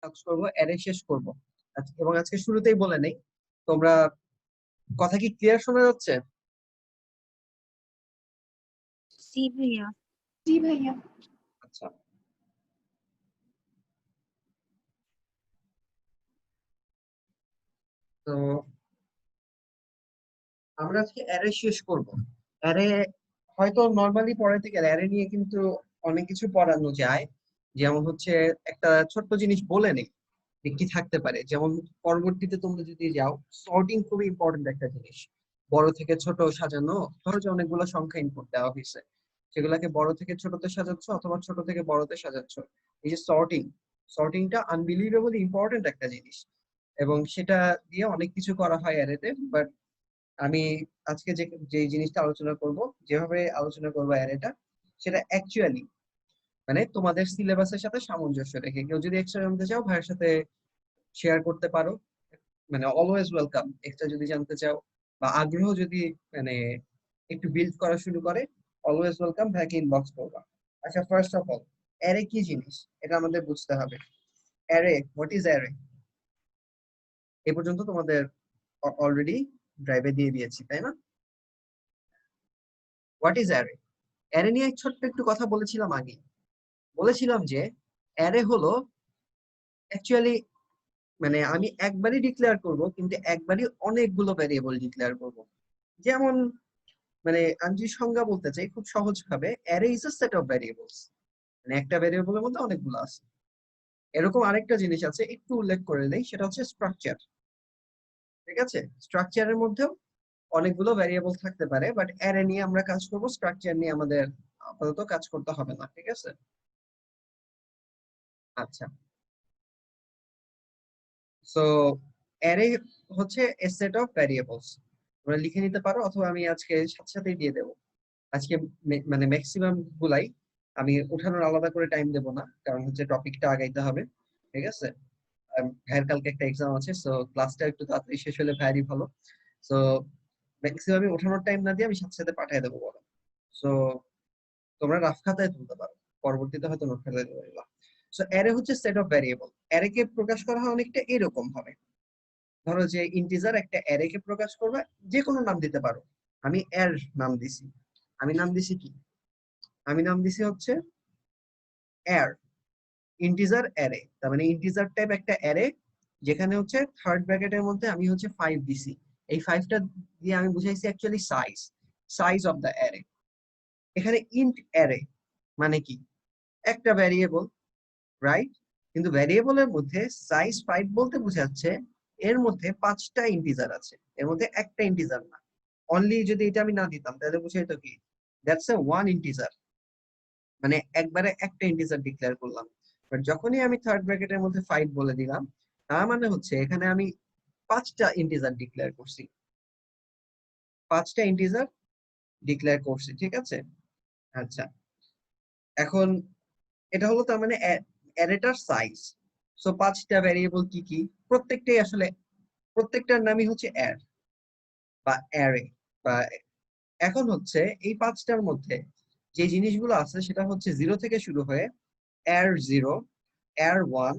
কাজ করব, অ্যারে শেষ করব। এবং আজকে শুরুতেই বলে নেই, তোমরা কথা কি ক্লিয়ার শোনা যাচ্ছে? জি ভাইয়া। জি ভাইয়া। আচ্ছা, তো আমরা আজকে অ্যারে শেষ করব। অ্যারে হয়তো নরমালি পড়াতে গেলে অ্যারে নিয়ে কিন্তু অনেক কিছু পড়ানো যায়। যেমন হচ্ছে একটা ছোট্ট জিনিস বলে নেই যে কি থাকতে পারে। যেমন পরবর্তীতে তোমরা যদি যাও, সর্টিং খুবই ইম্পর্টেন্ট একটা জিনিস। বড় থেকে ছোট সাজানো, ধরো যে অনেকগুলো সংখ্যা ইনপুট দেওয়া হয়েছে, সেগুলাকে বড় থেকে ছোটতে সাজাচ্ছ অথবা ছোট থেকে বড়তে সাজাচ্ছ। এই যে সর্টিং, সর্টিংটা আনবিলিভেবলি ইম্পর্টেন্ট একটা জিনিস, এবং সেটা দিয়ে অনেক কিছু করা হয় অ্যারেতে। বাট আমি আজকে যে জিনিসটা আলোচনা করব, যেভাবে আলোচনা করবো অ্যারেটা, সেটা অ্যাকচুয়ালি মানে তোমাদের সিলেবাসের সাথে সামঞ্জস্য রেখে। কেউ যদি এক্সট্রা জানতে চাও ভাইয়ের সাথে শেয়ার করতে পারো, মানে অলওয়েজ ওয়েলকাম। এক্সট্রা যদি জানতে চাও বা আগ্রহ যদি মানে একটু বিল্ড করা শুরু করে, অলওয়েজ ওয়েলকাম, ভাইকে ইনবক্স করবা। আচ্ছা, ফার্স্ট অফ অল, অ্যারে কি জিনিস এটা আমাদের বুঝতে হবে। Array, what is array? এই পর্যন্ত তোমাদের অলরেডি ড্রাইভে দিয়ে দিয়েছি, তাই না? What is array? অ্যারে নিয়ে ছোট্ট একটু কথা বলেছিলাম আগে। বলেছিলাম যে অ্যারে হলো অ্যাকচুয়ালি, মানে আমি একবারই ডিক্লেয়ার করব, কিন্তু একবারই অনেকগুলো ভ্যারিয়েবল ডিক্লেয়ার করব। যেমন মানে আমি যদি সংজ্ঞা বলতে চাই খুব সহজ ভাবে, array is a set of variables. মানে একটা ভ্যারিয়েবলের মধ্যে অনেকগুলো আছে। এরকম আরেকটা জিনিস আছে, একটু উল্লেখ করে দেই, সেটা হচ্ছে স্ট্রাকচার। ঠিক আছে, স্ট্রাকচারের মধ্যেও অনেকগুলো ভ্যারিয়েবল থাকতে পারে, বাট অ্যারে নিয়ে আমরা কাজ করব, স্ট্রাকচার নিয়ে আমাদের আপাতত কাজ করতে হবে না। ঠিক আছে, আচ্ছা। সো অ্যারে হচ্ছে এ সেট অফ ভ্যারিয়েবলস। তোমরা লিখে নিতে পারো, অথবা আমি আজকে সাথে সাথেই দিয়ে দেবো। আজকে মানে ম্যাক্সিমাম গুলাই আমি উঠানোর আলাদা করে টাইম দেবো না, কারণ হচ্ছে টপিকটা আগাইতে হবে। ঠিক আছে, ভাইয়ের কালকে একটা এক্সাম আছে, সো ক্লাসটা একটু তাড়াতাড়ি শেষ হলে ভাইয়েরই ভালো। সো ম্যাক্সিমাম ওঠানোর টাইম না দিয়ে আমি সাথে সাথে পাঠিয়ে দেবো বলো। সো তোমরা রাফ খাতায় তুলতে পারো, পরবর্তীতে হয়তো নোট খাতায় তুলে দিবা। সো অ্যারে হচ্ছে সেট অফ ভ্যারিয়েবল। অ্যারে কে প্রকাশ করা হয় অনেকটা এরকম ভাবে। ধরো যে ইন্টিজার একটা অ্যারে কে প্রকাশ করবে, যে কোনো নাম দিতে পারো। আমি এর নাম দিছি, আমি নাম দিছি কি, আমি নাম দিছি হচ্ছে এর ইন্টিজার অ্যারে। তার মানে ইন্টিজার টাইপ একটা অ্যারে, যেখানে হচ্ছে থার্ড ব্র্যাকেটের মধ্যে আমি হচ্ছে 5 দিছি। এই 5টা দিয়ে আমি বুঝাইছি actually size, size of the array. এখানে ইন্ট অ্যারে মানে কি, একটা ভ্যারিয়েবল, রাইট? কিন্তু ভ্যারিয়েবলের মধ্যে সাইজ 5 বলতে বোঝাচ্ছে এর মধ্যে 5টা ইন্টিজার আছে, এর মধ্যে একটা ইন্টিজার না। অনলি যদি এটা আমি না দিতাম তাহলে বুঝাইতো কি, দ্যাটস এ ওয়ান ইন্টিজার, মানে একবারে একটা ইন্টিজার ডিক্লেয়ার করলাম। বাট যখনই আমি থার্ড ব্র্যাকেটের মধ্যে 5 বলে দিলাম, তার মানে হচ্ছে এখানে আমি 5টা ইন্টিজার ডিক্লেয়ার করছি, 5টা ইন্টিজার ডিক্লেয়ার করছি। ঠিক আছে, আচ্ছা। এখন এটা হলো তার মানে অ্যারেটার সাইজ। সো 5টা ভ্যারিয়েবল কি কি, প্রত্যেকটাই আসলে প্রত্যেকটার নামই হচ্ছে অ্যার বা অ্যারে বা। এখন হচ্ছে এই 5টার মধ্যে যে জিনিসগুলো আছে সেটা হচ্ছে 0 থেকে শুরু হয়ে অ্যার 0, অ্যার 1,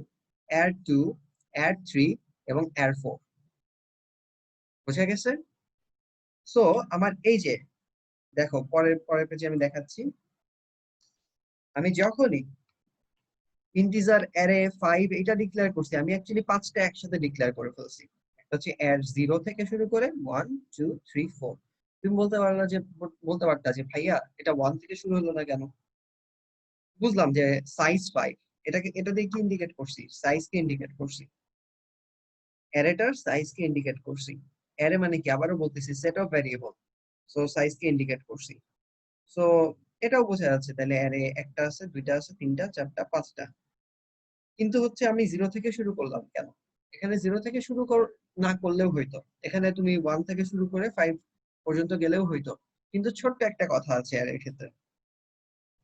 অ্যার 2, অ্যার 3 এবং অ্যার 4। বুঝা গেছে? সো আমার এই যে দেখো, পরের পরের পেজে আমি দেখাচ্ছি। আমি যখনই ইন্টিজার অ্যারে 5 এটা ডিক্লেয়ার করছি, আমি অ্যাকচুয়ালি 5টা একসাথে ডিক্লেয়ার করে ফেলছি। একটা হচ্ছে অ্যার 0 থেকে শুরু করে 1, 2, 3, 4। তুমি বলতে পারলা যে, বলতে পারতা যে ভাইয়া এটা 1 থেকে শুরু হলো না কেন? বুঝলাম যে সাইজ 5, এটাকে এটা দিয়ে কি ইন্ডিকেট করছি, সাইজ কে ইন্ডিকেট করছি, অ্যারেটার সাইজ কে ইন্ডিকেট করছি। অ্যারে মানে কি, আবারও বলতেছি, set of variable. So size K indicate করছি। সো এটাও বোঝা যাচ্ছে তাহলে অ্যারে একটা আছে, দুইটা আছে, তিনটা, চারটা, 5টা। কিন্তু হচ্ছে আমি 0 থেকে শুরু করলাম কেন? এখানে 0 থেকে শুরু না করলেও হইতো, এখানে তুমি 1 থেকে শুরু করে 5 পর্যন্ত গেলেও হইতো। কিন্তু ছোট্ট একটা কথা আছে অ্যারের ক্ষেত্রে।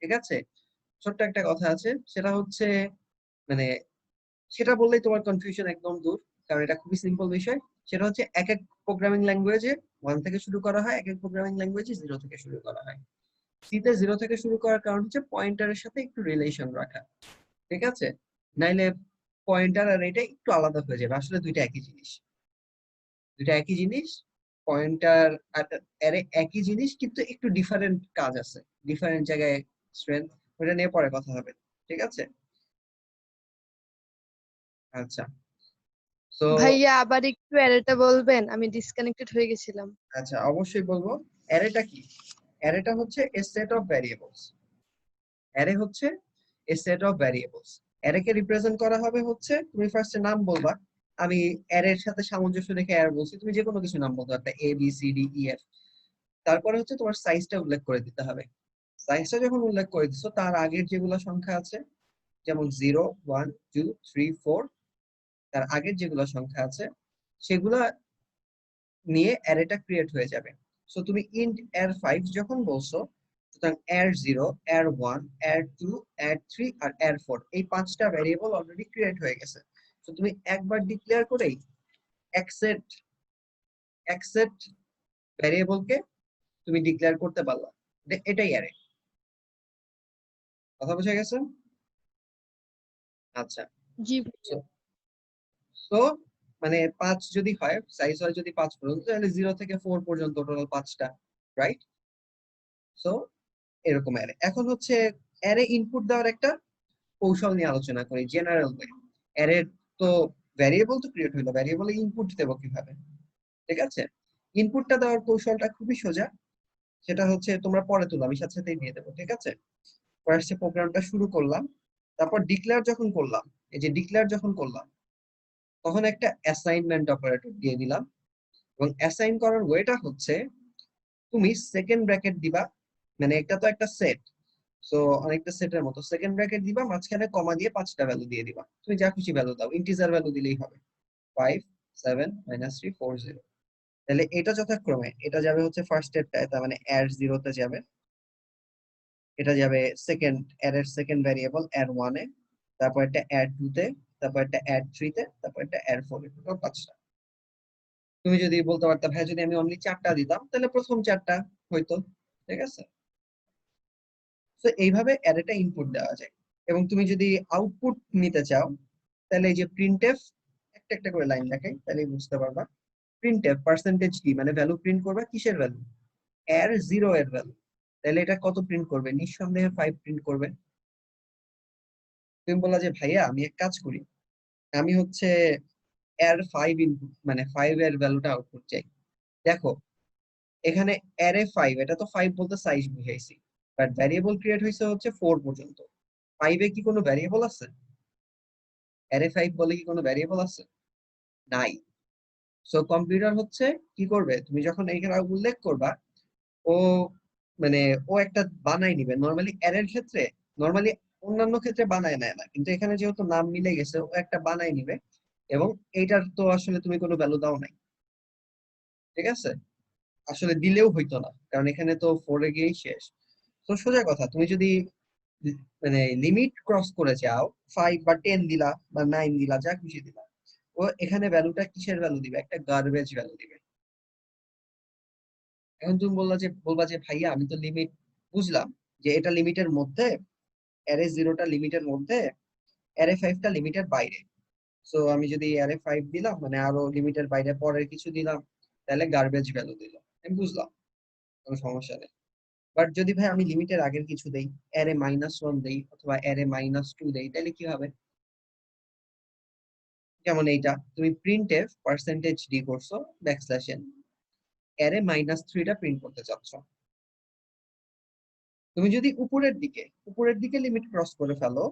ঠিক আছে, ছোট্ট একটা কথা আছে, সেটা হচ্ছে মানে সেটা বললেই তোমার কনফিউশন একদম দূর, কারণ এটা খুবই সিম্পল বিষয়। সেটা হচ্ছে এক এক প্রোগ্রামিং ল্যাঙ্গুয়েজে 1 থেকে শুরু করা হয়, এক এক প্রোগ্রামিং ল্যাঙ্গুয়েজে 0 থেকে শুরু করা হয়। সিতে 0 থেকে শুরু করার কারণ হচ্ছে পয়েন্টারের সাথে একটু রিলেশন রাখা। ঠিক আছে, নাইলে পয়েন্টার আর এটা একটু আলাদা হয়ে যাবে, আসলে দুইটা একই জিনিস। দুইটা একই জিনিস, পয়েন্টার আর অ্যারে একই জিনিস, কিন্তু একটু ডিফারেন্ট কাজ আছে, ডিফারেন্ট জায়গায় স্ট্রেংথ, ওটা নিয়ে পরে কথা হবে। ঠিক আছে, আচ্ছা। সো ভাইয়া আবার একটু অ্যারেটা বলবেন, আমি ডিসকানেক্টেড হয়ে গেছিলাম। আচ্ছা, অবশ্যই বলবো। অ্যারেটা কি? অ্যারেটা হচ্ছে এ সেট অফ ভ্যারিয়েবলস। অ্যারে হচ্ছে এ সেট অফ ভ্যারিয়েবলস। অ্যারেকে রিপ্রেজেন্ট করা হবে হচ্ছে, তুমি ফার্স্টে নাম বলবা, আমি অ্যারের সাথে সামঞ্জস্য রেখে অ্যারে বলছি, তুমি যে কোনো কিছু নাম বলতে পারবে, A B C D E F. তারপরে হচ্ছে তোমার সাইজটা উল্লেখ করে দিতে হবে। সাইজটা যখন উল্লেখ করে দিছো, তার আগের যেগুলো সংখ্যা আছে, যেমন 0 1 2 3 4, তার আগের যেগুলো সংখ্যা আছে সেগুলা নিয়ে অ্যারেটা ক্রিয়েট হয়ে যাবে। সো তুমি ইন্ট এর 5 যখন বলছো, সুতরাং এর 0 এর 1 এর 2 এর 3 আর এর 4, এই পাঁচটা ভ্যারিয়েবল অলরেডি ক্রিয়েট হয়ে গেছে। সো তুমি একবার ডিক্লেয়ার করেই এক্সেট এক্সেট ভ্যারিয়েবলকে তুমি ডিক্লেয়ার করতে পারলা। এটাই অ্যারে। কথা বোঝা গেছে? আচ্ছা। জি ভাইয়া। তো মানে 5 যদি হয়, সাইজ হয় যদি 5 পর্যন্ত, তাহলে 0 থেকে 4 পর্যন্ত টোটাল 5টা, রাইট? সো এরকম অ্যারে। এখন হচ্ছে অ্যারে ইনপুট দেওয়ার একটা কৌশল নিয়ে আলোচনা করি, জেনারেল ওয়ে। অ্যারে তো ভ্যারিয়েবল তো ক্রিয়েট হইলো, ভ্যারিয়েবলে ইনপুট দেব কিভাবে? ঠিক আছে, ইনপুটটা দেওয়ার কৌশলটা খুবই সোজা। সেটা হচ্ছে তোমরা পরে তুলো, আমি সাথে সাথেই দিয়ে দেবো। ঠিক আছে, ফার্স্টে প্রোগ্রামটা শুরু করলাম, তারপর ডিক্লেয়ার যখন করলাম, এই যে ডিক্লেয়ার যখন করলাম, তখন একটা অ্যাসাইনমেন্ট অপারেটর দিয়ে দিলাম। এবং অ্যাসাইন করার ওয়েটা হচ্ছে, তুমি সেকেন্ড ব্র্যাকেট দিবা, মানে একটা তো একটা সেট, সো অনেকটা সেটের মতো সেকেন্ড ব্র্যাকেট দিবা, মাঝখানে কমা দিয়ে 5টা ভ্যালু দিয়ে দিবা, তুমি যা খুশি ভ্যালু দাও, ইন্টিজার ভ্যালু দিলেই হবে। 5 7 -3 4 0। তাহলে এটা যথাক্রমে, এটা যাবে হচ্ছে ফার্স্ট স্টেপটায়, তার মানে এর 0 তে যাবে, এটা যাবে সেকেন্ড এর সেকেন্ড ভ্যারিয়েবল এর 1 এ, তারপর এটা এর 2 তে, তারপর এটা এর 3 তে, তারপর এটা এর 4 এ, টোটাল 5টা। তুমি যদি বলতে পারতা ভাই যদি আমি অনলি 4টা দিতাম, তাহলে প্রথম 4টা হইতো। ঠিক আছে, তো এইভাবে অ্যারেটা ইনপুট দেওয়া যায়। এবং তুমি যদি আউটপুট নিতে চাও, তাহলে এই যে প্রিন্টএফ, একটা একটা করে লাইন দেখাই তাহলে বুঝতে পারবা। প্রিন্টএফ পার্সেন্টেজ কি, মানে ভ্যালু প্রিন্ট করবা, কিসের ভ্যালু? এর 0 এর ভ্যালু। তাহলে এটা কত প্রিন্ট করবে? নিঃসন্দেহে 5 প্রিন্ট করবে। তুমি বললা যে ভাইয়া আমি এক কাজ করি, আমি হচ্ছে এর 5 ইনপুট, মানে 5 এর ভ্যালুটা আউটপুট চাই। দেখো, এখানে অ্যারে 5, এটা তো 5 বলতে সাইজ বুঝাইছি, বাট ভ্যারিয়েবল ক্রিয়েট হয়েছে হচ্ছে 4 পর্যন্ত। 5 এ কি কোনো ভ্যারিয়েবল আছে? অ্যারে 5 বলে কি কোনো ভ্যারিয়েবল আছে? নাই। সো কম্পিউটার হচ্ছে কি করবে, তুমি যখন এইখানে উল্লেখ করবা, ও মানে ও একটা বানাই নিবে। নরমালি অ্যারের ক্ষেত্রে, নরমালি অন্যান্য ক্ষেত্রে বানায় নেয় না, কিন্তু এখানে যেহেতু নাম মিলে গেছে, ও একটা বানাই নিবে। এবং এইটার তো আসলে তুমি কোনো ভ্যালু দাও নাই। ঠিক আছে, আসলে দিলেও হইতো না, কারণ এখানে তো 4 এ গিয়েই শেষ। তো সোজা কথা, তুমি যদি মানে লিমিট ক্রস করে যাও, 5 বা 10 দিলা বা 9 দিলা, যা খুশি দিলা, ও এখানে ভ্যালুটা কিসের ভ্যালু দিবে? একটা গার্বেজ ভ্যালু দিবে। এখন তুমি বলবা যে ভাইয়া আমি তো লিমিট বুঝলাম যে এটা লিমিটের মধ্যে, অ্যারে 0টা লিমিটের মধ্যে, অ্যারে 5টা লিমিটের বাইরে। সো আমি যদি অ্যারে 5 দিলাম, মানে আরো লিমিটের বাইরে পরের কিছু দিলাম, তাহলে গার্বেজ ভ্যালু দিল। আমি বুঝলাম, কোনো সমস্যা নেই। বাট যদি ভাই আমি লিমিটের আগের কিছু দেই, অ্যারে -1 দেই অথবা অ্যারে -2 দেই, তাহলে কি হবে? যেমন এইটা, তুমি প্রিন্টএফ পার্সেন্টেজ ডি করছো ব্যাকস্ল্যাশ n, অ্যারে -3টা প্রিন্ট করতে চাচ্ছ। তুমি যদি উপরের দিকে লিমিট ক্রস করে ফেলো,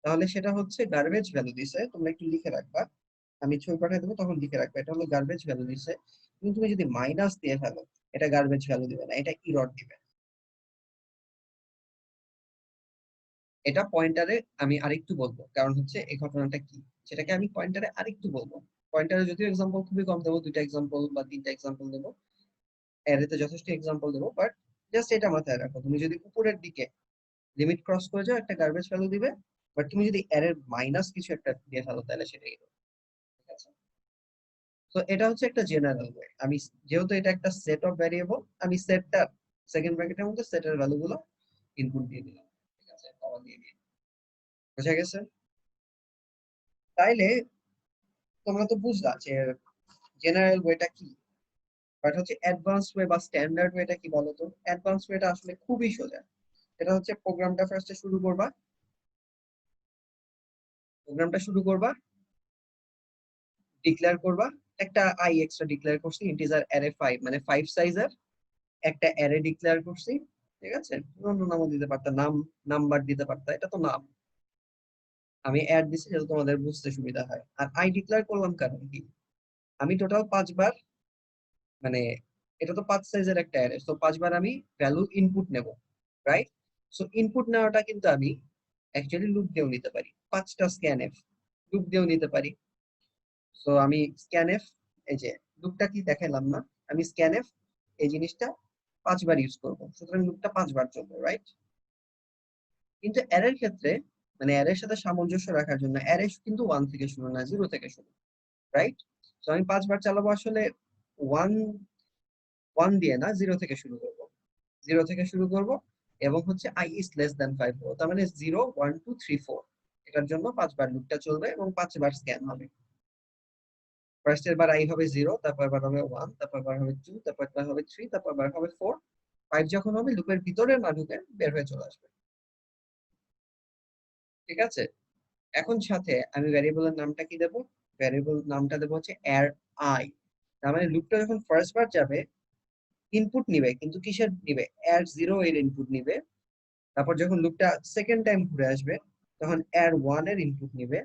তাহলে সেটা হচ্ছে গার্বেজ ভ্যালু দিছে, তোমরা একটু লিখে রাখবা, আমি ছবি পাঠিয়ে দেবো তখন লিখে রাখবা, এটা হলো গার্বেজ ভ্যালু দিছে। কিন্তু তুমি যদি মাইনাস দিয়ে ফেলো, এটা গার্বেজ ভ্যালু দিবে না, এটা ইরর দিবে। এটা পয়েন্টারে আমি আরেকটু বলবো, কারণ হচ্ছে এই ঘটনাটা কি, সেটাকে আমি পয়েন্টারে আরেকটু বলবো। পয়েন্টারে যদিও এক্সাম্পল খুবই কম দেবো, 2টা এক্সাম্পল বা 3টা এক্সাম্পল দেবো, অ্যারেতে যথেষ্ট এক্সাম্পল দেবো, বাট জাস্ট এটা মাথায় রাখো, তুমি যদি উপরের দিকে লিমিট ক্রস করে যাও, একটা গার্বেজ ভ্যালু দিবে। বাট তুমি যদি এর মাইনাস কিছু একটা দিয়ে ফেলো, তাহলে সেটাই error। ঠিক আছে, তো এটা হচ্ছে একটা জেনারেল ওয়ে। আমি যেহেতু এটা একটা সেট অফ ভ্যারিয়েবল, আমি সেটটা সেকেন্ড ব্র্যাকেটের মধ্যে সেটের ভ্যালু গুলো ইনপুট দিয়ে দিলাম। ঠিক আছে, পাওয়ার দিয়ে দিই। বুঝা গেছে? তাইলে তোমরা তো বুঝলা যে জেনারেল ওয়েটা কি, বাট হচ্ছে অ্যাডভান্স ওয়ে বা স্ট্যান্ডার্ড ওয়েটা কি বলতো? অ্যাডভান্স ওয়েটা আসলে খুবই সোজা। এটা হচ্ছে প্রোগ্রামটা শুরু করবা, ডিক্লেয়ার করবা, একটা আই এক্সট্রা ডিক্লেয়ার করছি, ইন্টিজার অ্যারে 5 মানে 5 সাইজের একটা অ্যারে ডিক্লেয়ার করছি। ঠিক আছে, অন্য নামও দিতে পারতা, নাম্বার দিতে পারতা, এটা তো নাম। আমি অ্যাড দিছি যাতে তোমাদের বুঝতে সুবিধা হয়। আর আই ডিক্লেয়ার করলাম কারণ কি, আমি টোটাল 5 বার, মানে এটা তো 5 সাইজের একটা অ্যারে, তো 5 বার আমি ভ্যালু ইনপুট নেব, রাইট? সো ইনপুট নেওয়াটা কিন্তু আমি অ্যাকচুয়ালি লুপ দিয়েও নিতে পারি, 5টা স্ক্যানএফ লুপ দিয়েও নিতে পারি। সো আমি স্ক্যানএফ, এই যে লুপটা কি দেখাইলাম না, আমি স্ক্যানএফ এই জিনিসটা 5 বার ইউজ করব, সুতরাং লুপটা 5 বার চলবে, রাইট? কিন্তু অ্যারের ক্ষেত্রে, মানে অ্যারের সাথে সামঞ্জস্য রাখার জন্য অ্যারে কিন্তু 1 থেকে শুরু না, 0 থেকে শুরু, রাইট? তো আমি 5 বার চালাবো আসলে 1 1 দিয়ে না, 0 থেকে শুরু করব, 0 থেকে শুরু করব, এবং হচ্ছে i is less than 5 হবে, তার মানে 0 1 2 3 4, এটার জন্য 5 বার লুপটা চলবে এবং 5 বার স্ক্যান হবে। ফার্স্ট এর বার i হবে 0, তারপর বার হবে 1, তারপর বার হবে 2, তারপর বার হবে 3, তারপর বার হবে 4, 5 যখন হবে লুপের ভিতরে না ঢুকে বের হয়ে চলে আসবে। ঠিক আছে, এখন সাথে আমি ভ্যারিয়েবলের নামটা কি দেব? ভ্যারিয়েবল নামটা দেব হচ্ছে অ্যার আই। তার মানে লুপটা যখন ফার্স্ট বার যাবে ইনপুট নিবে, কিন্তু কিসের নিবে? অ্যার 0 এর ইনপুট নিবে। তারপর যখন লুপটা সেকেন্ড টাইম ঘুরে আসবে তখন অ্যার 1 এর ইনপুট নিবে।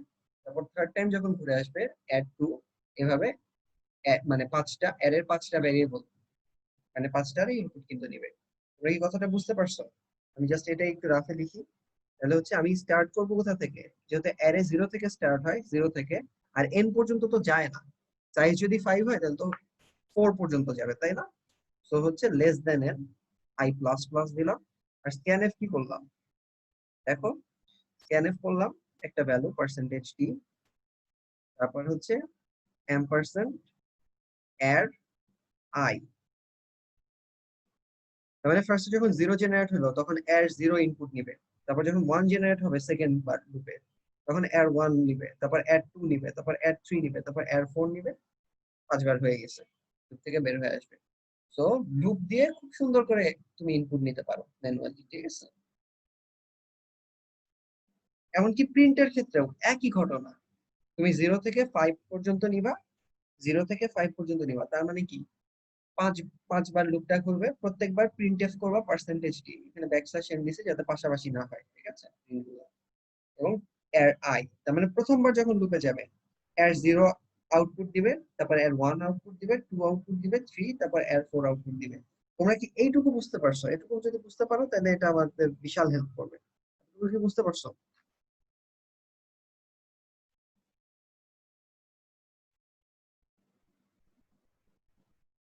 তারপর থার্ড টাইম যখন ঘুরে আসবে অ্যার 2, এভাবে মানে 5টা অ্যারের 5টা ভ্যারিয়েবল, মানে 5টারই ইনপুট কিন্তু নিবে। তোমরা কি কথাটা বুঝতে পারছো? আমি জাস্ট এটা একটু রাফে লিখি। তাহলে হচ্ছে আমি স্টার্ট করবো কোথা থেকে? যেহেতু অ্যারে 0 থেকে স্টার্ট হয়, 0 থেকে, আর এন পর্যন্ত তো যায় না, সাইজ যদি 5 হয় তাহলে তো 4 পর্যন্ত যাবে, তাই না? সো হচ্ছে less than n, I plus plus দিলাম। আর স্ক্যানএফ কি করলাম দেখো, স্ক্যানএফ করলাম একটা ভ্যালু পার্সেন্টেজ টি, তারপর হচ্ছে এম্পারসেন্ট অ্যাড আই। তার মানে ফার্স্টে যখন 0 জেনারেট হলো তখন অ্যাড 0 ইনপুট নিবে, তারপর যখন 1 জেনারেট হবে সেকেন্ড বার লুপে তখন অ্যাড 1 নিবে, তারপর অ্যাড 2 নিবে, তারপর অ্যাড 3 নিবে, তারপর অ্যাড 4 নিবে। 5 বার হয়ে গেছে, লুপ থেকে বের হয়ে আসবে। সো লুপ দিয়ে খুব সুন্দর করে তুমি ইনপুট নিতে পারো ম্যানুয়ালি, ঠিক আছে? এমনকি প্রিন্টের ক্ষেত্রেও একই ঘটনা, তুমি 0 থেকে 5 পর্যন্ত নিবা, 0 থেকে 5 পর্যন্ত নিবা, তার মানে কি 5 5 বার লুপটা করবে, প্রত্যেকবার প্রিন্টএফ করবা পার্সেন্টেজ টি, এখানে ব্যাকস্ল্যাশ এন দিছে যাতে পাশাপাশি না হয়, ঠিক আছে? এবং এর আই, তার মানে প্রথমবার যখন লুপে যাবে এর 0 আউটপুট দিবে, তারপর এর 1 আউটপুট দিবে, 2 আউটপুট দিবে, 3, তারপর এর 4 আউটপুট দিবে। তোমরা কি এইটুকু বুঝতে পারছো? এটুকু যদি বুঝতে পারো তাহলে এটা আমাদের বিশাল হেল্প করবে। তুমি কি বুঝতে পারছো?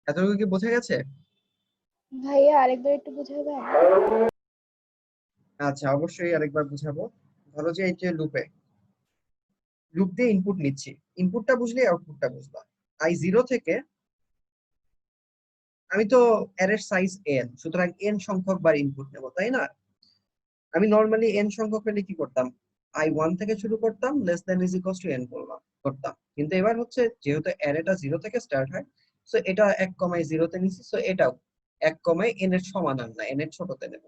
এতটুকু কি বোঝা গেছে? ভাইয়া আরেকবার একটু বুঝাবেন? আচ্ছা, অবশ্যই আরেকবার বুঝাবো। ধরো যে এই যে লুপ দিয়ে ইনপুট নিচ্ছি, ইনপুটটা বুঝলে আউটপুটটা বুঝবা। আই 0 থেকে, আমি তো অ্যারের সাইজ এন, সুতরাং এন সংখ্যক বার ইনপুট নেব, তাই না? আমি নরমালি এন সংখ্যক পেলে কি করতাম? আই 1 থেকে শুরু করতাম, less than is equals to N করতাম। কিন্তু এবার হচ্ছে যেহেতু অ্যারেটা 0 থেকে স্টার্ট হয়, সো এটা 1 কমায় 0 তে নিছি, সো এটাও 1 কমায় এন এর সমান আর না, এন এর ছোটতে নেব।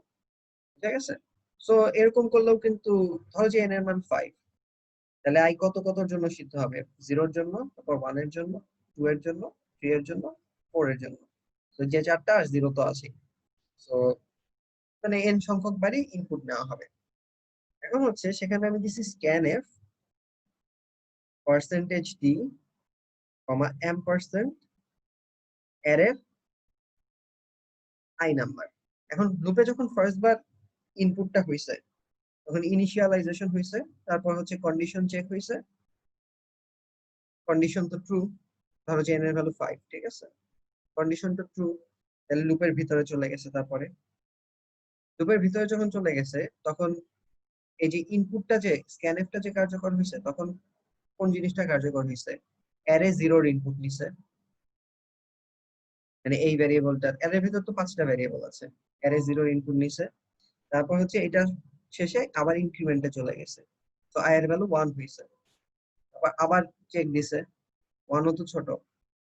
ঠিক আছে, সো এরকম করলেও কিন্তু, ধরো যে এন এর মান 5, তাহলে আই কত কতর জন্য সিদ্ধ হবে? 0 এর জন্য, তারপর 1 এর জন্য, 2 এর জন্য, 3 এর জন্য, 4 এর জন্য। তো যে 4টা আর 0 তো আছে, সো মানে এন সংখ্যক বারই ইনপুট নেওয়া হবে। এখন হচ্ছে সেখানে আমি দিছি স্ক্যানএফ পার্সেন্টেজ ডি কমা এম্পারসেন্ট অ্যারের আই নাম্বার। এখন লুপে যখন ফার্স্ট বার ইনপুটটা হইছে তখন ইনিশিয়ালাইজেশন হইছে, তারপর হচ্ছে কন্ডিশন চেক হইছে, কন্ডিশন তো ট্রু, ধরো যে এন এর ভ্যালু 5, ঠিক আছে? কন্ডিশন তো ট্রু, তাহলে লুপের ভিতরে চলে গেছে। তারপরে লুপের ভিতরে যখন চলে গেছে তখন এই যে ইনপুটটা, যে স্ক্যানএফটা যে কার্যকর হয়েছে, তখন কোন জিনিসটা কার্যকর হয়েছে? অ্যারে 0 ইনপুট নিছে, মানে এই ভ্যারিয়েবলটা, অ্যারের ভিতর তো 5টা ভ্যারিয়েবল আছে, অ্যারে 0 ইনপুট নিছে, তারপর হচ্ছে এটা শেষে আবার ইনক্রিমেন্টে চলে গেছে, তো আই এর ভ্যালু 1 হইছে। আবার চেক দিছে, 1 তো ছোট,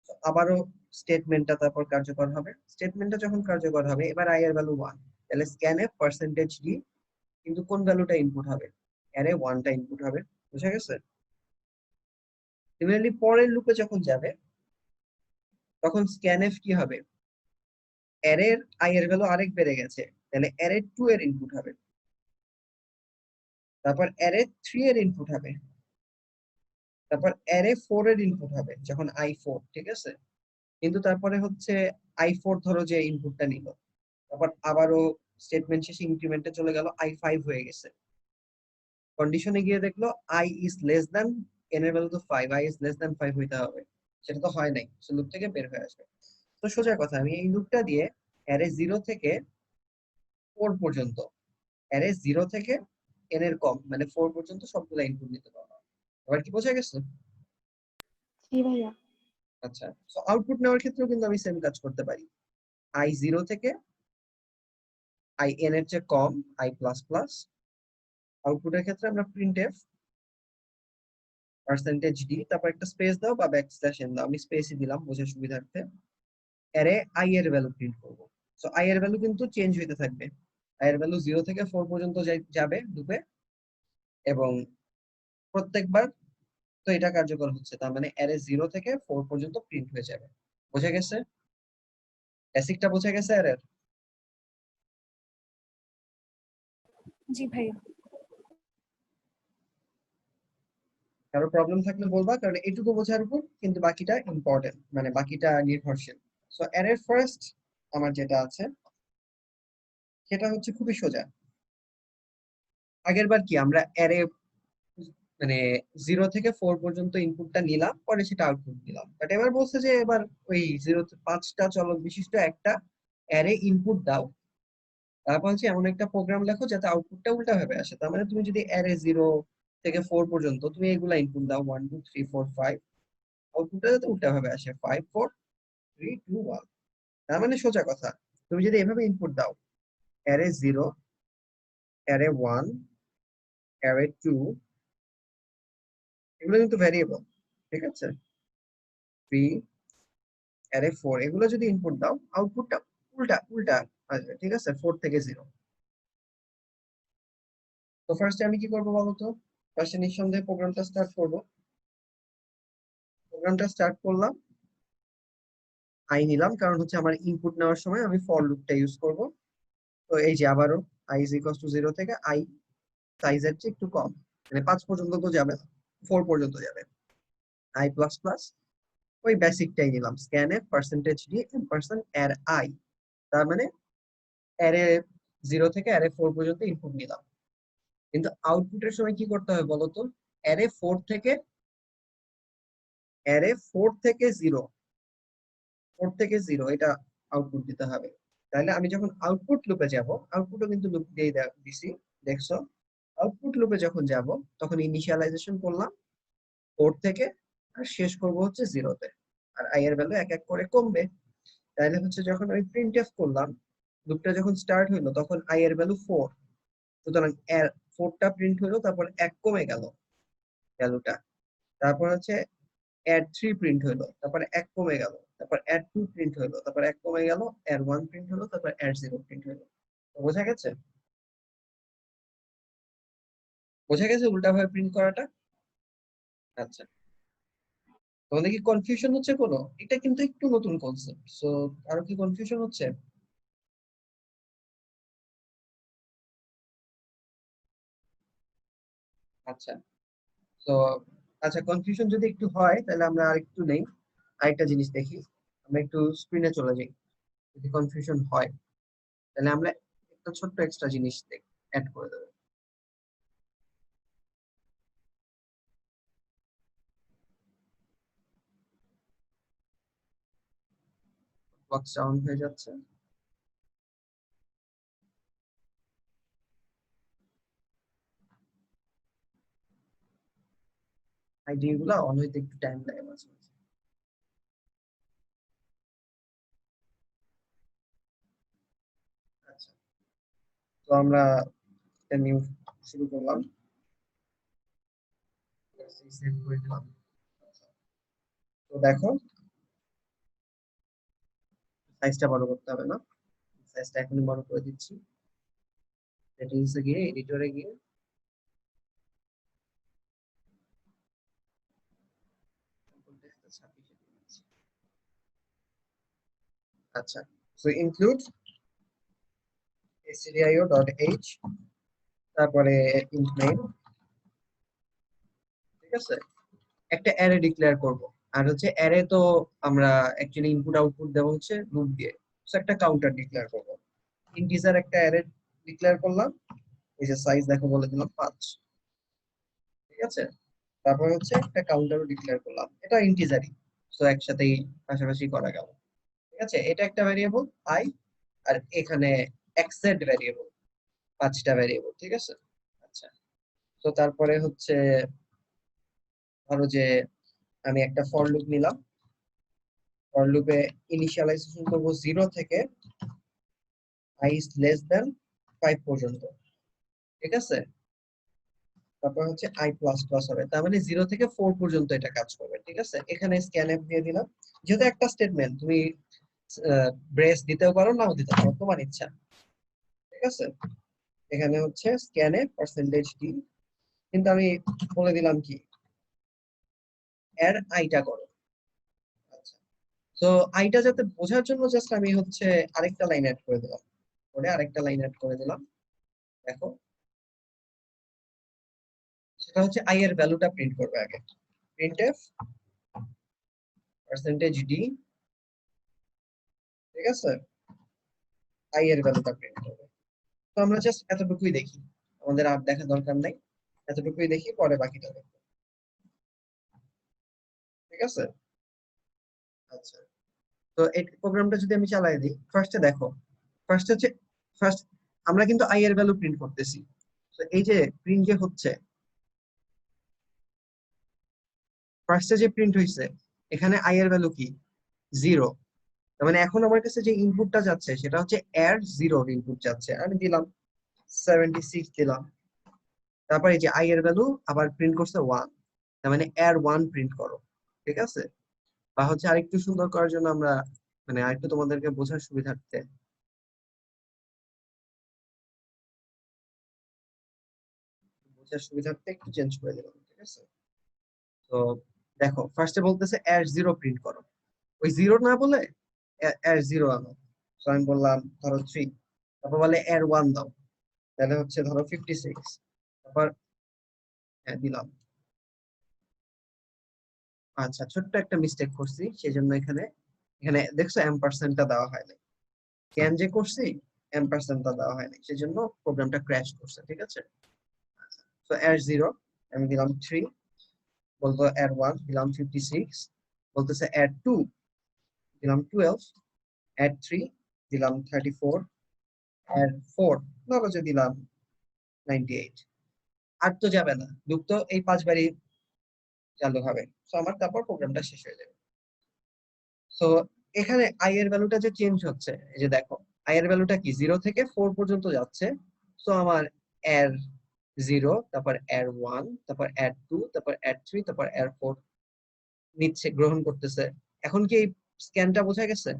তো আবারও স্টেটমেন্টটা তারপর কার্যকর হবে। স্টেটমেন্টটা যখন কার্যকর হবে, এবার i এর ভ্যালু 1, তাহলে scanf পার্সেন্টেজ ডি, কিন্তু কোন ভ্যালুটা ইনপুট হবে? অ্যারে 1টা ইনপুট হবে। বুঝা গেছে? সিমিলারলি পরের লুপে যখন যাবে, তখন scanf কি হবে? অ্যারের i এর ভ্যালু আরেক বেড়ে গেছে, তাহলে অ্যারে 2 এর ইনপুট হবে। তারপর অ্যারে 3 এর ইনপুট হবে। তারপর অ্যারে 4 এর ইনপুট হবে যখন i4, ঠিক আছে? কিন্তু তারপরে হচ্ছে i4 ধরো যে ইনপুটটা নিল, তারপর আবারও স্টেটমেন্ট শেষে ইনক্রিমেন্টে চলে গেল, i5 হয়ে গেছে। কন্ডিশনে গিয়ে দেখলো i is less than, n এর ভ্যালু তো 5, i ইজ লেস দ্যান 5 হইতে হবে, সেটা তো হয় নাই, সে লুপ থেকে বের হয়ে আসবে। তো সোজা কথা, আমি এই লুপটা দিয়ে অ্যারে 0 থেকে 4 পর্যন্ত, অ্যারে 0 থেকে n এর কম মানে 4 পর্যন্ত সবগুলো ইনপুট নিতে পারবো। এবার কি বোঝা গেছে? জি ভাইয়া। আচ্ছা, সো আউটপুট নেওয়ার ক্ষেত্রেও কিন্তু আমি সেম কাজ করতে পারি। i0 থেকে in এর চেয়ে কম, i++। আউটপুটের ক্ষেত্রে আমরা printf পার্সেন্টেজ ডি, তারপর একটা স্পেস দাও বা ব্যাকস্ল্যাশ এন দাও, আমি স্পেসই দিলাম বোঝার সুবিধার্থে। অ্যারে i এর ভ্যালু প্রিন্ট করব। সো i এর ভ্যালু কিন্তু চেঞ্জ হইতে থাকবে, i এর ভ্যালু 0 থেকে 4 পর্যন্ত যাবে লুপে, এবং প্রত্যেকবার তো এটা কার্যকর হচ্ছে, তার মানে অ্যারে 0 থেকে 4 পর্যন্ত প্রিন্ট হয়ে যাবে। বোঝা গেছে? বেসিকটা বোঝা গেছে অ্যারের? জি ভাইয়া। কারো প্রবলেম থাকলে বলবা, কারণ এটুকু বোঝার উপর কিন্তু বাকিটা ইম্পর্টেন্ট, মানে বাকিটা নির্ভরশীল। সো অ্যারের ফার্স্ট আমার যেটা আছে সেটা হচ্ছে খুবই সোজা। আগের বার কি আমরা অ্যারে মানে 0 থেকে 4 পর্যন্ত ইনপুটটা নিলাম, পরে সেটা আউটপুট দিলাম, বাট এবার বলছে যে এবার ওই 5টা চলক বিশিষ্ট একটা অ্যারে ইনপুট দাও, তারপর হচ্ছে এমন একটা প্রোগ্রাম লেখো যাতে আউটপুটটা উল্টা ভাবে আসে। তার মানে তুমি যদি অ্যারে 0 থেকে 4 পর্যন্ত তুমি এগুলা ইনপুট দাও, 1 2 3 4 5, আউটপুটটা যাতে উল্টা ভাবে আসে, 5 4 3 2 1। তার মানে সোজা কথা, তুমি যদি এভাবে ইনপুট দাও, অ্যারে 0, অ্যারে 1, অ্যারে 2, এগুলো কিন্তু ভ্যারিয়েবল, ঠিক আছে? 3, অ্যারে 4, এগুলো যদি ইনপুট দাও, আউটপুটটা উল্টা উল্টা আসবে, ঠিক আছে? 4 থেকে 0। তো ফার্স্টে আমি কি করব বলো তো? ফার্স্টে নিঃসন্দেহে প্রোগ্রামটা স্টার্ট করব। প্রোগ্রামটা স্টার্ট করলাম, আই নিলাম, কারণ হচ্ছে আমার ইনপুট নেওয়ার সময় আমি ফর লুপটা ইউজ করব। তো এই যে আবারও i ইজ ইকুয়াল টু 0 থেকে i সাইজের চেয়ে একটু কম, মানে 5 পর্যন্ত তো যাবে না, 4 পর্যন্ত যাবে, i++। ওই বেসিকটাই নিলাম, scanf পার্সেন্টেজ ডি এম্পারসেন্ট অ্যার i, তার মানে অ্যারে 0 থেকে অ্যারে 4 পর্যন্ত ইনপুট নিলাম। কিন্তু আউটপুটের সময় কি করতে হবে বলতো? অ্যারে 4 থেকে 0, 4 থেকে 0 এটা আউটপুট দিতে হবে। তাহলে আমি যখন আউটপুট লুপে যাব, আউটপুটও কিন্তু লুপ দিয়ে দিছি, দেখছো? আউটপুট লুপে যখন যাব, তখন ইনিশিয়ালাইজেশন করলাম 4 থেকে, আর শেষ করব হচ্ছে 0 তে, আর i এর ভ্যালু এক এক করে কমবে। তাহলে হচ্ছে যখন আমি প্রিন্টএফ করলাম, লুপটা যখন স্টার্ট হইলো, তখন i এর ভ্যালু 4, সুতরাং 4টা প্রিন্ট হলো, তারপর 1 কমে গেল ভ্যালুটা। তারপর হচ্ছে add 3 প্রিন্ট হলো, তারপর 1 কমে গেল, তারপর add 2 প্রিন্ট হলো, তারপর 1 কমে গেল, add 1 প্রিন্ট হলো, তারপর add 0 প্রিন্ট হলো। তো বোঝা গেছে? বোঝা গেছে উল্টাভাবে প্রিন্ট করাটা? আচ্ছা, তোমাদের কি কনফিউশন হচ্ছে কোনো? এটা কিন্তু একটু নতুন কনসেপ্ট, সো আরো কি কনফিউশন হচ্ছে? আচ্ছা, তো আচ্ছা, কনফিউশন যদি একটু হয় তাহলে আমরা আরেকটু নেই, আরেকটা জিনিস দেখি। আমরা একটু স্ক্রিনে চলে যাই। যদি কনফিউশন হয় তাহলে আমরা একটা ছোট্ট এক্সট্রা জিনিস অ্যাড করে দেবো। বক্স ডাউন হয়ে যাচ্ছে। আইডি গুলা অন হইতে একটু টাইম লাগে মাঝে মাঝে। আচ্ছা, তো আমরা একটা নিউ শুরু করলাম। সেভ করে দিলাম। তো দেখো সাইজটা বড় করতে হবে না, সাইজটা এখনই বড় করে দিচ্ছি। সেটিংসে গিয়ে এডিটরে গিয়ে আচ্ছা, সো ইনক্লুড stdio.h তারপরে int main, ঠিক আছে। একটা অ্যারে ডিক্লেয়ার করব, আর হচ্ছে অ্যারে তো আমরা অ্যাকচুয়ালি ইনপুট আউটপুট দেব হচ্ছে লুপ দিয়ে, সো একটা কাউন্টার ডিক্লেয়ার করব। ইন্টিজার একটা অ্যারে ডিক্লেয়ার করলাম, এই যে সাইজ দেখো বলে দিলাম 5, ঠিক আছে। তারপর হচ্ছে একটা কাউন্টারও ডিক্লেয়ার করলাম, এটা ইন্টিজারই, সো একসাথেই পাশাপাশি করা গেল, ঠিক আছে। এটা একটা ভ্যারিয়েবল i, আর এখানে xz ভ্যারিয়েবল, 5টা ভ্যারিয়েবল, ঠিক আছে। আচ্ছা, তো তারপরে হচ্ছে ধরো যে আমি একটা ফর লুপ নিলাম, ফর লুপে ইনিশিয়ালাইজেশন করব 0 থেকে i is less than 5 পর্যন্ত, ঠিক আছে। তারপর হচ্ছে i প্লাস প্লাস হবে, তার মানে 0 থেকে 4 পর্যন্ত এটা কাজ করবে, ঠিক আছে। এখানে স্ক্যানএফ দিয়ে দিলাম, যেহেতু একটা স্টেটমেন্ট, তুমি ব্রেস দিতেও পারো নাও দিতে পারো, তোমার ইচ্ছা, ঠিক আছে। এখানে হচ্ছে স্ক্যানএফ পার্সেন্টেজ ডি, কিন্তু আমি বলে দিলাম কি এর আইটা করো। আচ্ছা, তো আইটা যাতে বোঝার জন্য জাস্ট আমি হচ্ছে আরেকটা লাইন অ্যাড করে দিলাম, পরে আরেকটা লাইন অ্যাড করে দিলাম। দেখো সেটা হচ্ছে আই এর ভ্যালুটা প্রিন্ট করবে আগে, প্রিন্টএফ পার্সেন্টেজ ডি, ঠিক আছে, আই এর ভ্যালুটা প্রিন্ট করবে। তো আমরা জাস্ট এতটুকুই দেখি, আমাদের আর দেখার দরকার নাই, এতটুকুই দেখি, পরে বাকিটা দেখবো, ঠিক আছে। আচ্ছা, তো এই প্রোগ্রামটা যদি আমি চালাই দিই, ফার্স্টে দেখো, ফার্স্ট হচ্ছে ফার্স্ট আমরা কিন্তু আই এর ভ্যালু প্রিন্ট করতেছি, তো এই যে প্রিন্ট যে হচ্ছে, ফার্স্টে যে প্রিন্ট হইছে, এখানে আই এর ভ্যালু কি 0, তার মানে এখন আমার কাছে যে ইনপুটটা যাচ্ছে সেটা হচ্ছে এর 0 ইনপুট যাচ্ছে, আমি দিলাম 76 দিলাম। তারপর এই যে আই এর ভ্যালু আবার প্রিন্ট করছে 1, তার মানে এর 1 প্রিন্ট করো, ঠিক আছে। বা হচ্ছে আরেকটু সুন্দর করার জন্য আমরা মানে আরেকটু তোমাদেরকে বোঝার সুবিধার্থে একটু চেঞ্জ করে দিলাম, ঠিক আছে। তো দেখো ফার্স্টে বলতেছে এর 0 প্রিন্ট করো, ওই 0 না বলে এর 0 আনো, তো আমি বললাম ধরো 3, তারপর বলে এর 1 দাও, তাহলে হচ্ছে ধরো 56, তারপর হ্যাঁ দিলাম। আচ্ছা, ছোট্ট একটা মিস্টেক করছি, সেজন্য এখানে এখানে দেখছো এম্পারসেন্টটা দেওয়া হয় নাই, ক্যান যে করছি এম্পারসেন্টটা দেওয়া হয় নাই, সেজন্য প্রোগ্রামটা ক্র্যাশ করছে, ঠিক আছে। তো এর 0 আমি দিলাম 3, বলতো এর 1 দিলাম 56, বলতেছে এর 2 দিলাম 12, এর 3 দিলাম 34, এর 4 ধরো যে দিলাম 98। আর তো যাবে না, লুপ তো এই 5 বারই চালু হবে, তো আমার তারপর প্রোগ্রামটা শেষ হয়ে যাবে। সো এখানে আই এর ভ্যালুটা যে চেঞ্জ হচ্ছে, এই যে দেখো আই এর ভ্যালুটা কি 0 থেকে 4 পর্যন্ত যাচ্ছে, সো আমার এর 0, তারপর এর 1, তারপর এর 2, তারপর এর 3, তারপর এর 4 নিচ্ছে, গ্রহণ করতেছে। এখন কি এই স্ক্যানটা বোঝা গেছে?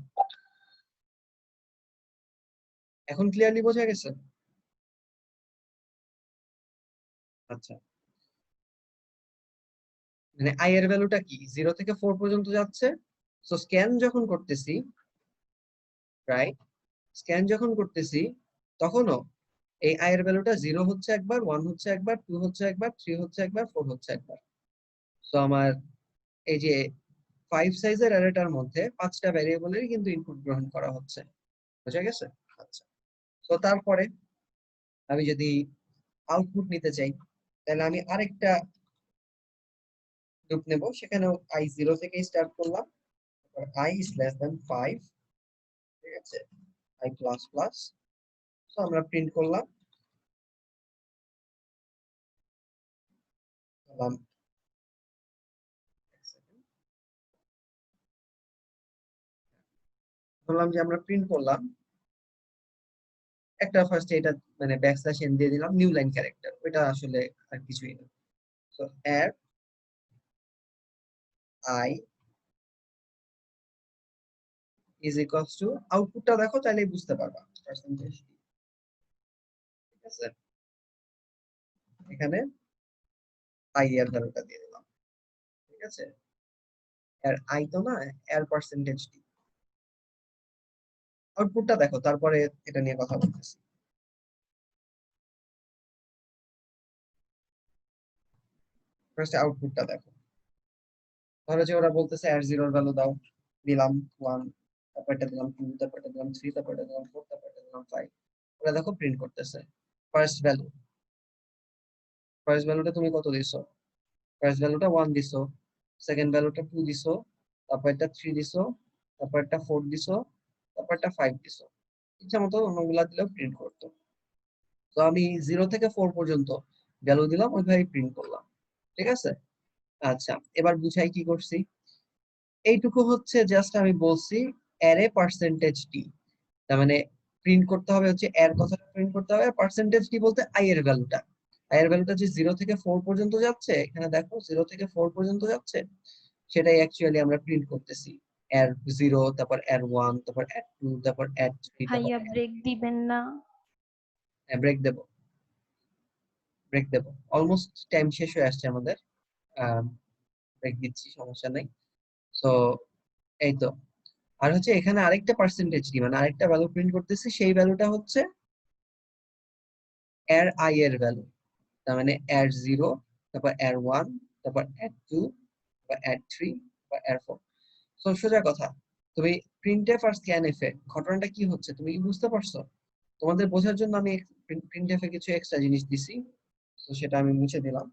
এখন ক্লিয়ারলি বোঝা গেছে? আচ্ছা, মানে আই এর ভ্যালুটা কি 0 থেকে 4 পর্যন্ত যাচ্ছে, সো স্ক্যান যখন করতেছি, রাইট, স্ক্যান যখন করতেছি তখনও এই আই এর ভ্যালুটা 0 হচ্ছে একবার, 1 হচ্ছে একবার, 2 হচ্ছে একবার, 3 হচ্ছে একবার, 4 হচ্ছে একবার। তো আমার এই যে 5 সাইজের অ্যারেটার মধ্যে 5টা ভ্যারিয়েবলেরই কিন্তু ইনপুট গ্রহণ করা হচ্ছে, বুঝা গেছে? আচ্ছা, তো তারপরে আমি যদি আউটপুট নিতে চাই, তাহলে আমি আরেকটা লুপ নেব, সেখানেও i 0 থেকে স্টার্ট করলাম, তারপর i is less than 5, ঠিক আছে, i প্লাস প্লাস, তো আমরা প্রিন্ট করলাম, বললাম বললাম যে আমরা প্রিন্ট করলাম একটা ফার্স্টে এটা মানে ব্যাকস্ল্যাশ এন দিয়ে দিলাম নিউ লাইন ক্যারেক্টার, ওইটা আসলে আর কিছুই না। সো এর আই ইজ ইকুয়ালস টু, আউটপুটটা দেখো তাহলেই বুঝতে পারবা পার্সেন্টেজ। ঠিক আছে, এখানে আই এর ভ্যালুটা দিয়ে দিলাম। ঠিক আছে, এর আই তো না, এর পার্সেন্টেজ ডি। আউটপুটটা দেখো, তারপরে এটা নিয়ে কথা বলতেছি। ফার্স্ট আউটপুটটা দেখো। ধরো যে ওরা বলতেছে এর জিরোর ভ্যালু দাও, দিলাম 1, তারপর এটা দিলাম 2, তারপর এটা দিলাম 3, তারপর এটা দিলাম 4, তারপর এটা দিলাম 5। ওরা দেখো প্রিন্ট করতেছে ফার্স্ট ভ্যালু। ফার্স্ট ভ্যালুটা তুমি কত দিছো? ফার্স্ট ভ্যালুটা 1 দিছো, সেকেন্ড ভ্যালুটা 2 দিছো, তারপর এটা 3 দিছো, তারপর এটা 4 দিছো, তারপর এটা 5 দিছো। ইচ্ছা মতো অন্যগুলা দিলেও প্রিন্ট করতো। তো আমি 0 থেকে 4 পর্যন্ত ভ্যালু দিলাম, ওইভাবে প্রিন্ট করলাম। ঠিক আছে, আচ্ছা এবার বুঝাই কি করছি। এইটুকু হচ্ছে জাস্ট আমি বলছি অ্যারে পার্সেন্টেজ ডি, তার মানে প্রিন্ট করতে হবে হচ্ছে এর কথাটা প্রিন্ট করতে হবে, পার্সেন্টেজ ডি বলতে আই এর ভ্যালুটা। আই এর ভ্যালুটা যে 0 থেকে 4 পর্যন্ত যাচ্ছে, এখানে দেখো 0 থেকে 4 পর্যন্ত যাচ্ছে, সেটাই অ্যাকচুয়ালি আমরা প্রিন্ট করতেছি। এর 0, তারপর এর 1, তারপর এর 2, তারপর এর 3, তারপর ভাইয়া ব্রেক দিবেন না? ব্রেক দেব, ব্রেক দেব। অলমোস্ট টাইম শেষ হয়ে আসছে আমাদের, ব্রেক দিচ্ছি, সমস্যা নাই। সো এই তো। আর হচ্ছে এখানে আরেকটা পার্সেন্টেজ ডি মানে আরেকটা ভ্যালু প্রিন্ট করতেছি, সেই ভ্যালুটা হচ্ছে এর আই এর ভ্যালু। তার মানে এর 0, তারপর এর 1, তারপর এর 2, বা এর 3, বা এর 4। তো সোজা কথা, তুমি প্রিন্টএফ আর স্ক্যানএফ এ ঘটনাটা কি হচ্ছে তুমি কি বুঝতে পারছো? তোমাদের বোঝার জন্য আমি প্রিন্টএফ এ কিছু এক্সট্রা জিনিস দিছি, তো সেটা আমি মুছে দিলাম।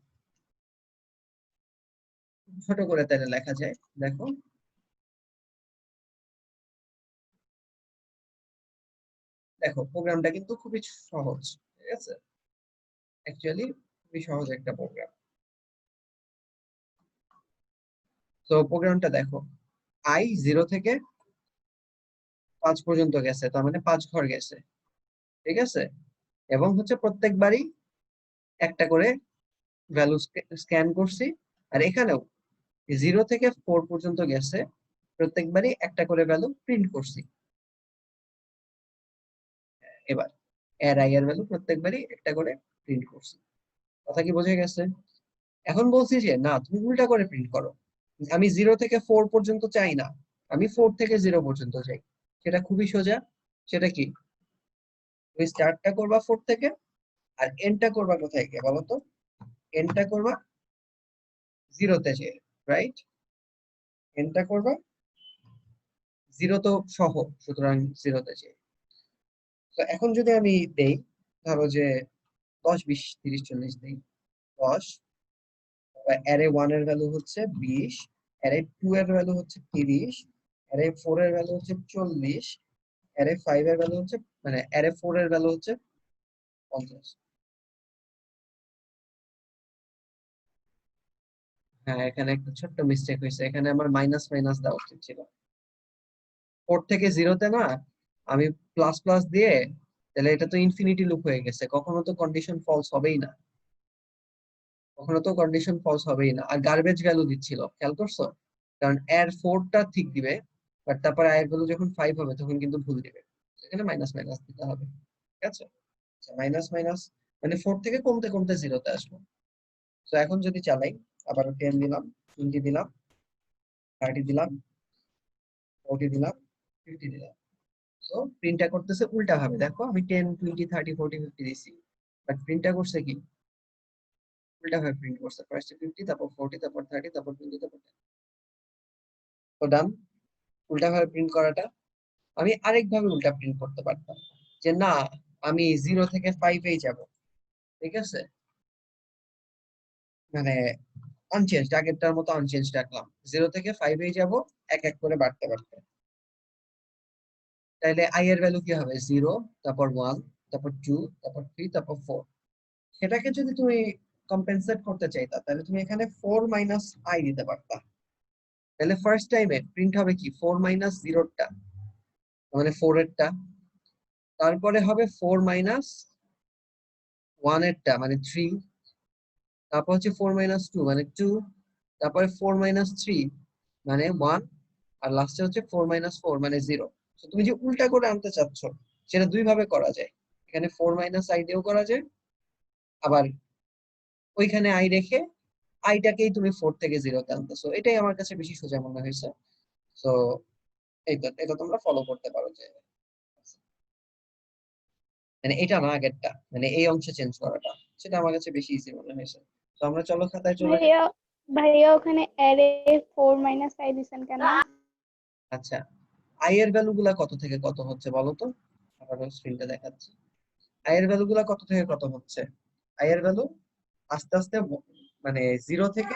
ছোট করে তাহলে লেখা যায়, দেখো। দেখো প্রোগ্রামটা কিন্তু খুবই সহজ। ঠিক আছে, অ্যাকচুয়ালি খুবই সহজ একটা প্রোগ্রাম। তো প্রোগ্রামটা দেখো, আই 0 থেকে 5 পর্যন্ত গেছে, তার মানে 5 ঘর গেছে। ঠিক আছে, এবং হচ্ছে প্রত্যেকবারই একটা করে ভ্যালু স্ক্যান করছি। আর এখানেও 0 থেকে 4 পর্যন্ত গেছে, প্রত্যেকবারই একটা করে ভ্যালু প্রিন্ট করছি। এবার এর আই এর ভ্যালু প্রত্যেকবারই একটা করে প্রিন্ট করছি। কথা কি বোঝা গেছে? এখন বলছি যে না, তুমি উল্টা করে প্রিন্ট করো। আমি 0 থেকে 4 পর্যন্ত চাই না, আমি 4 থেকে 0 পর্যন্ত চাই। সেটা খুবই সোজা। সেটা কি, তুমি স্টার্টটা করবা 4 থেকে, আর এন্ডটা করবা কোথায় গিয়ে বলো তো? এন্ডটা করবা 0 তে যে, রাইট? এন্ডটা করবা 0 তো সহ, সুতরাং 0 তে যে। তো এখন যদি আমি দেই, ধরো যে 10, 20, 30, 40 দেই। 10, অ্যারে 1 এর ভ্যালু হচ্ছে 20, অ্যারে 2 এর ভ্যালু হচ্ছে 30, অ্যারে 4 এর ভ্যালু হচ্ছে 40, অ্যারে 5 এর ভ্যালু হচ্ছে, মানে অ্যারে 4 এর ভ্যালু হচ্ছে 50। হ্যাঁ, এখানে একটা ছোট্ট মিস্টেক হয়েছে, এখানে আমার মাইনাস মাইনাস দেওয়া উচিত ছিল। 4 থেকে 0 তে না, আমি প্লাস প্লাস দিয়ে, তাহলে এটা তো ইনফিনিটি লুপ হয়ে গেছে, কখনো তো কন্ডিশন ফলস হবেই না। কখনো তো কন্ডিশন ফলস হবেই না। আর গার্বেজ ভ্যালু দিচ্ছিল, খেয়াল করছো? কারণ এর 4টা ঠিক দিবে, বাট তারপর আই এর ভ্যালু যখন 5 হবে তখন কিন্তু ভুল দিবে। এখানে মাইনাস মাইনাস দিতে হবে। ঠিক আছে, মাইনাস মাইনাস মানে 4 থেকে কমতে কমতে 0 তে আসবো। তো এখন যদি চালাই, আবার 10 দিলাম, 20 দিলাম, 30 দিলাম, 40 দিলাম, 50 দিলাম। তো প্রিন্টটা করতেছে উল্টা ভাবে, দেখো আমি 10, 20, 30, 40, 50 দিছি, বাট প্রিন্টটা করছে কি উল্টা ভাবে প্রিন্ট করছে। ফার্স্টে 50, তারপর 40, তারপর 30, তারপর 20, তারপর 10। তো ডান। উল্টা ভাবে প্রিন্ট করাটা আমি আরেক ভাবে উল্টা প্রিন্ট করতে পারতাম, যে না, আমি 0 থেকে 5 এই যাব। ঠিক আছে, মানে আনচেঞ্জ, আগেরটার মতো আনচেঞ্জ রাখলাম, 0 থেকে 5 এই যাব, এক এক করে বাড়তে বাড়তে। তাইলে আই এর ভ্যালু কি হবে? 0, তারপর 1, তারপর 2, তারপর 3, তারপর 4। সেটাকে যদি তুমি কম্পেনসেট করতে চাইতা, তাহলে তুমি এখানে 4 মাইনাস আই দিতে পারতা। তাহলে ফার্স্ট টাইমে প্রিন্ট হবে কি 4 মাইনাস 0টা, মানে 4 এরটা। তারপরে হবে 4 মাইনাস 1 এরটা, মানে 3। তারপর হচ্ছে 4 মাইনাস 2 মানে 2। তারপরে 4 মাইনাস 3 মানে 1, আর লাস্টে হচ্ছে 4 - 4 মানে 0। তো তুমি যে উল্টা করে আনতে চাচ্ছ সেটা দুই ভাবে করা যায়। এখানে 4 - i দিয়েও করা যায়, আবার ওইখানে i রেখে আইটাকেই তুমি 4 থেকে 0 তে আনতেছো। এটাই আমার কাছে বেশি সোজা মনে হয়েছে। তো এটা তোমরা ফলো করতে পারো যে মানে এটা না আগেরটা, মানে এই অংশে চেঞ্জ করাটা, সেটা আমার কাছে বেশি ইজি মনে হয়েছে। তো আমরা চলো খাতায় চলে যাই। ভাইয়া ভাইয়া ওখানে অ্যারে 4 - i দিছেন কেন? আচ্ছা, আই এর ভ্যালু গুলা কত থেকে কত হচ্ছে বলো তো? আবার স্ক্রিনটা দেখাচ্ছি। আই এর ভ্যালু গুলা কত থেকে কত হচ্ছে? আই এর ভ্যালু আস্তে আস্তে মানে 0 থেকে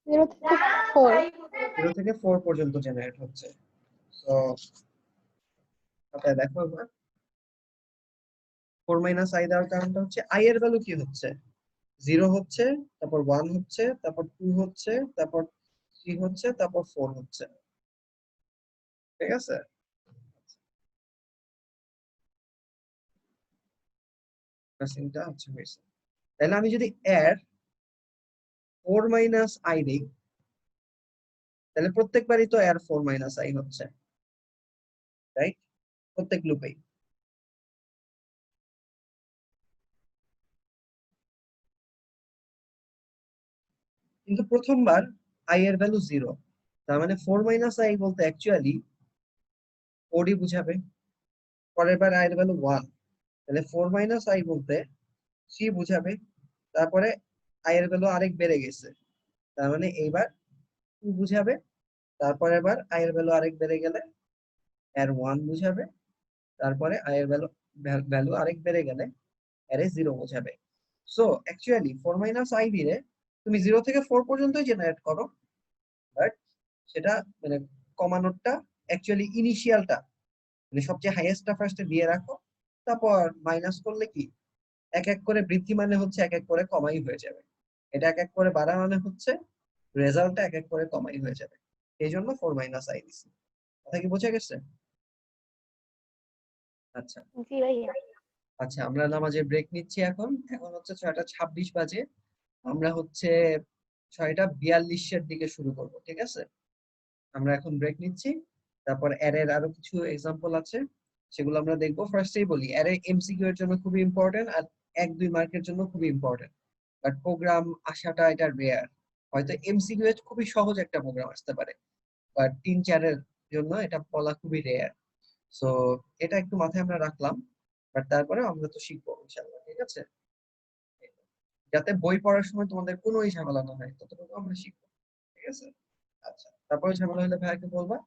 0 থেকে 4। 4 পর্যন্ত জেনারেট হচ্ছে। তো খাতায় দেখো এবার 4 - i দেওয়ার কারণটা হচ্ছে আই এর ভ্যালু কি হচ্ছে, 0 হচ্ছে, তারপর 1 হচ্ছে, তারপর 2 হচ্ছে, তারপর 3 হচ্ছে, তারপর 4 হচ্ছে। ঠিক আছে? প্রেসিংটা হচ্ছে হয়েছে। তাহলে আমি যদি এর 4 - i দিই, তাহলে প্রত্যেকবারই তো এর 4 - i হচ্ছে, রাইট? প্রত্যেক লুপেই। কিন্তু প্রথমবার i এর ভ্যালু 0, তার মানে 4 - i বলতে অ্যাকচুয়ালি 4 বুঝাবে। পরের বার i এর ভ্যালু 1, তাহলে 4 - i বলতে 3 বুঝাবে। তারপরে i এর ভ্যালু আরেক বেড়ে গেছে, তার মানে এইবার 2 বুঝাবে। তারপরে আবার i এর ভ্যালু আরেক বেড়ে গেলে এর 1 বুঝাবে। তারপরে i এর ভ্যালু ভ্যালু আরেক বেড়ে গেলে এর 0 বোঝাবে। সো অ্যাকচুয়ালি 4 - i দিয়ে তুমি 0 থেকে 4 পর্যন্তই জেনারেট করো, বাট সেটা মানে কমানোরটা অ্যাকচুয়ালি ইনিশিয়ালটা মানে সবচেয়ে হাইয়েস্টটা ফার্স্টে দিয়ে রাখো, তারপর মাইনাস করলে কি এক এক করে বৃদ্ধি মানে হচ্ছে এক এক করে কমাই হয়ে যাবে। এটা এক এক করে বাড়া মানে হচ্ছে রেজাল্টটা এক এক করে কমাই হয়ে যাবে। এই জন্য 4 - i দিছি। কথা কি বোঝা গেছে? আচ্ছা জি ভাইয়া। আচ্ছা, আমরা নামাজের ব্রেক নিচ্ছি এখন। এখন হচ্ছে 6:26 বাজে। আমরা হচ্ছে 6:42 এর দিকে শুরু করব, ঠিক আছে? আমরা এখন ব্রেক নিচ্ছি। তারপর অ্যারের আরো কিছু এক্সাম্পল আছে, সেগুলো আমরা দেখবো। ফার্স্টেই বলি অ্যারে এমসিকিউ এর জন্য খুবই ইম্পর্টেন্ট, আর 1-2 মার্কের জন্য খুবই ইম্পর্টেন্ট। বাট প্রোগ্রাম আসাটা এটা রেয়ার। হয়তো এমসিকিউ এর খুবই সহজ একটা প্রোগ্রাম আসতে পারে, বাট 3-4 এর জন্য এটা বলা খুবই রেয়ার। সো এটা একটু মাথায় আমরা রাখলাম, বাট তারপরে আমরা তো শিখবো ইনশাআল্লাহ, ঠিক আছে? যাতে বই পড়ার সময় তোমাদের কোনো ঝামেলা না হয় ততটুকু আমরা শিখবো, ঠিক আছে? আচ্ছা, তারপরে ঝামেলা হলে ভাইয়াকে বলবা।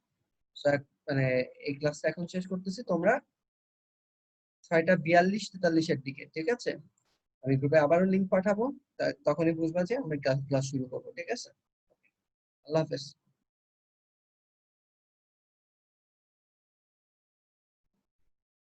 So, মানে এই ক্লাসটা এখন শেষ করতেছি। তোমরা 6:42-43 এর দিকে, ঠিক আছে? আমি গ্রুপে আবারও লিংক পাঠাবো, তখনই বুঝবা যে আমরা ক্লাস শুরু করবো, ঠিক আছে? আল্লাহ হাফেজ।